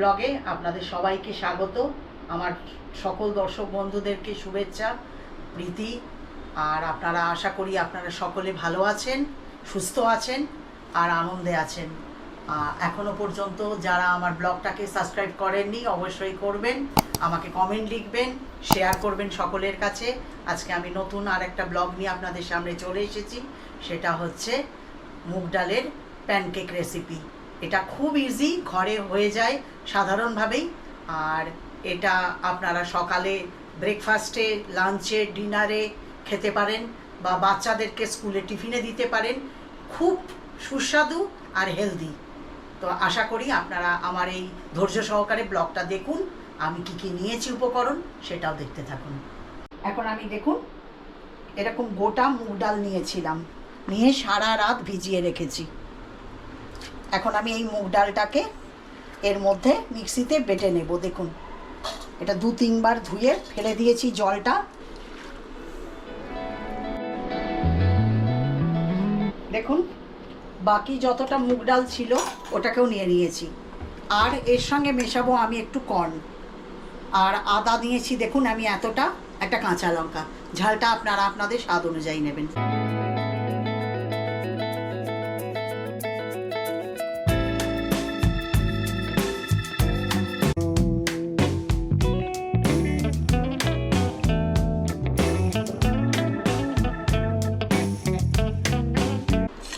ব্লগে আপনাদের সবাইকে স্বাগত। আমার সকল দর্শক বন্ধুদেরকে শুভেচ্ছা, প্রীতি। আর আপনারা আশা করি আপনারা সকলে ভালো আছেন, সুস্থ আছেন আর আনন্দে আছেন। এখনো পর্যন্ত যারা আমার ব্লগটাকে সাবস্ক্রাইব করেননি অবশ্যই করবেন, আমাকে কমেন্ট লিখবেন, শেয়ার করবেন সকলের কাছে। আজকে আমি নতুন আর একটা ব্লগ নিয়ে আপনাদের সামনে চলে এসেছি। সেটা হচ্ছে মুগ ডালের প্যানকেক রেসিপি। এটা খুব ইজি, ঘরে হয়ে যায় সাধারণভাবেই। আর এটা আপনারা সকালে ব্রেকফাস্টে, লাঞ্চে, ডিনারে খেতে পারেন বা বাচ্চাদেরকে স্কুলে টিফিনে দিতে পারেন। খুব সুস্বাদু আর হেলদি। তো আশা করি আপনারা আমার এই ধৈর্য সহকারে ব্লগটা দেখুন। আমি কি কি নিয়েছি উপকরণ সেটাও দেখতে থাকুন। এখন আমি দেখুন এরকম গোটা মুগ ডাল নিয়েছিলাম, নিয়ে সারা রাত ভিজিয়ে রেখেছি। এখন আমি এই মুগ ডালটাকে এর মধ্যে মিক্সিতে বেটে নেব। দেখুন এটা 2-3 বার ধুয়ে ফেলে দিয়েছি জলটা। দেখুন বাকি যতটা মুগ ডাল ছিল ওটাকেও নিয়ে নিয়েছি। আর এর সঙ্গে মেশাবো আমি একটু কর্ন আর আদা নিয়েছি। দেখুন আমি এতটা, একটা কাঁচা লঙ্কা। ঝালটা আপনারা আপনাদের স্বাদ অনুযায়ী নেবেন।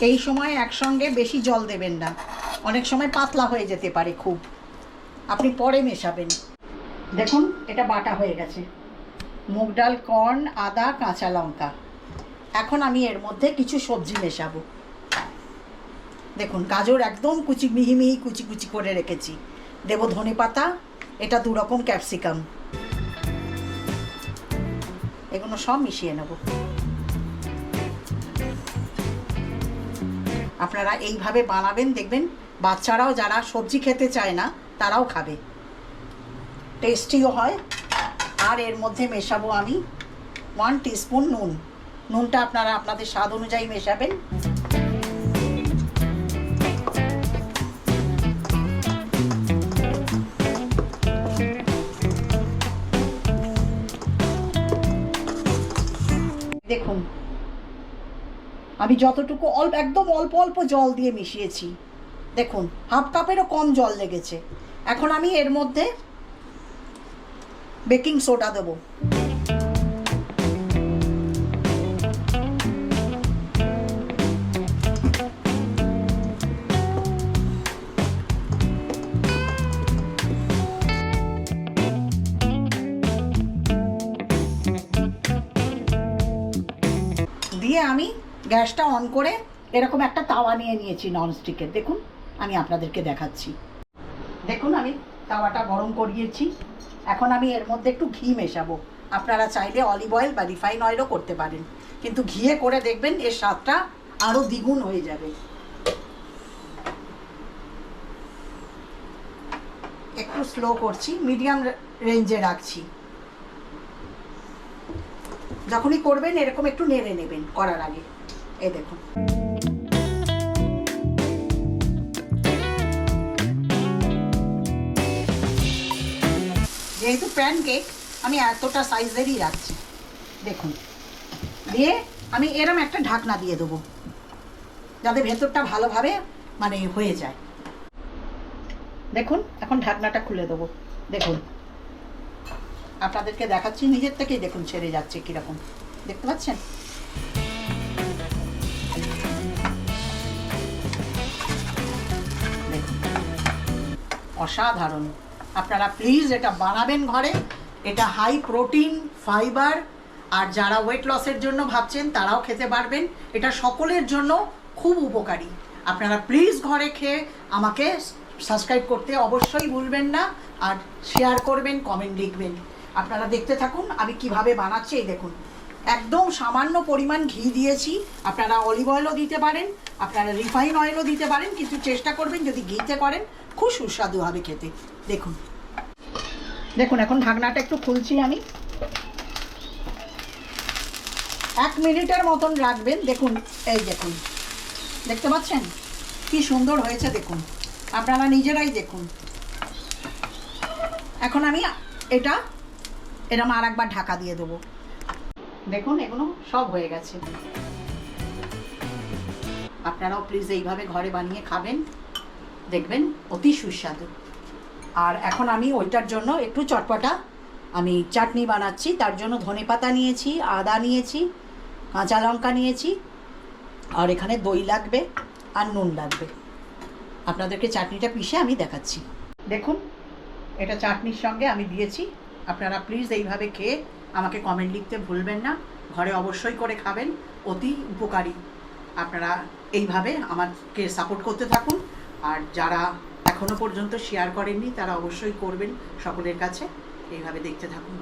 এই সময় একসঙ্গে বেশি জল দেবেন না, অনেক সময় পাতলা হয়ে যেতে পারে খুব। আপনি পরে মেশাবেন। দেখুন এটা বাটা হয়ে গেছে, মুগ ডাল, কর্ন, আদা, কাঁচা লঙ্কা। এখন আমি এর মধ্যে কিছু সবজি মেশাবো। দেখুন গাজর একদম মিহি মিহি কুচি কুচি করে রেখেছি। দেব ধনেপাতা, এটা 2 রকম ক্যাপসিকাম। এগুলো সব মিশিয়ে নেব। আপনারা এইভাবে বানাবেন, দেখবেন বাচ্চারাও যারা সবজি খেতে চায় না তারাও খাবে, টেস্টিও হয়। আর এর মধ্যে মেশাবো আমি 1 টিস্পুন নুন। নুনটা আপনারা আপনাদের স্বাদ অনুযায়ী মেশাবেন। দেখুন আমি যতটুকু একদম অল্প অল্প জল দিয়ে মিশিয়েছি। দেখুন 1/2 কাপেরও কম জল লেগেছে। এখন আমি এর মধ্যে বেকিং সোডা দেবো। দিয়ে আমি গ্যাসটা অন করে এরকম একটা তাওয়া নিয়ে নিয়েছি ননস্টিকের। দেখুন আমি আপনাদেরকে দেখাচ্ছি। দেখুন আমি তাওয়াটা গরম করিয়েছি। এখন আমি এর মধ্যে একটু ঘি মেশাবো। আপনারা চাইলে অলিভ অয়েল বা রিফাইন অয়েলও করতে পারেন, কিন্তু ঘিয়ে করে দেখবেন এর স্বাদটা আরও দ্বিগুণ হয়ে যাবে। একটু স্লো করছি, মিডিয়াম রেঞ্জে রাখছি। যখনই করবেন এরকম একটু নেড়ে নেবেন করার আগে। এই দেখুন যেহেতু প্যানকেক আমি এতটা সাইজেরই রাখছি। দেখুন দিয়ে আমি এরম একটা ঢাকনা দিয়ে দেবো যাতে ভেতরটা ভালোভাবে হয়ে যায়। দেখুন এখন ঢাকনাটা খুলে দেবো। দেখুন আপনাদেরকে দেখাচ্ছি, নিজের থেকেই দেখুন ছেড়ে যাচ্ছে কীরকম, দেখতে পাচ্ছেন? দেখুন অসাধারণ। আপনারা প্লিজ এটা বানাবেন ঘরে। এটা হাই প্রোটিন, ফাইবার। আর যারা ওয়েট লসের জন্য ভাবছেন তারাও খেতে পারবেন। এটা সকলের জন্য খুব উপকারী। আপনারা প্লিজ ঘরে খেয়ে আমাকে সাবস্ক্রাইব করতে অবশ্যই ভুলবেন না। আর শেয়ার করবেন, কমেন্ট লিখবেন। আপনারা দেখতে থাকুন আমি কিভাবে বানাচ্ছি। এই দেখুন একদম সামান্য পরিমাণ ঘি দিয়েছি। আপনারা অলিভ অয়েলও দিতে পারেন, আপনারা রিফাইন অয়েলও দিতে পারেন, কিন্তু চেষ্টা করবেন যদি ঘিতে করেন খুব সুস্বাদু হবে খেতে। দেখুন দেখুন এখন ঢাকনাটা একটু খুলছি আমি। 1 মিনিটের মতন রাখবেন। দেখুন এই দেখুন, দেখতে পাচ্ছেন কি সুন্দর হয়েছে। দেখুন আপনারা নিজেরাই দেখুন। এখন আমি এটা এরম আর একবার ঢাকা দিয়ে দেবো। দেখুন এগুলো সব হয়ে গেছে। আপনারাও প্লিজ এইভাবে ঘরে বানিয়ে খাবেন, দেখবেন অতি সুস্বাদু। আর এখন আমি ওইটার জন্য একটু চটপটা আমি চাটনি বানাচ্ছি। তার জন্য ধনেপাতা নিয়েছি, আদা নিয়েছি, কাঁচা লঙ্কা নিয়েছি, আর এখানে দই লাগবে আর নুন লাগবে। আপনাদেরকে চাটনিটা পিষে আমি দেখাচ্ছি। দেখুন এটা চাটনির সঙ্গে আমি দিয়েছি। আপনারা প্লিজ এইভাবে খেয়ে আমাকে কমেন্ট লিখতে ভুলবেন না। ঘরে অবশ্যই করে খাবেন, অতি উপকারী। আপনারা এইভাবে আমাকে সাপোর্ট করতে থাকুন। আর যারা এখনও পর্যন্ত শেয়ার করেননি তারা অবশ্যই করবেন সকলের কাছে। এইভাবে দেখতে থাকুন।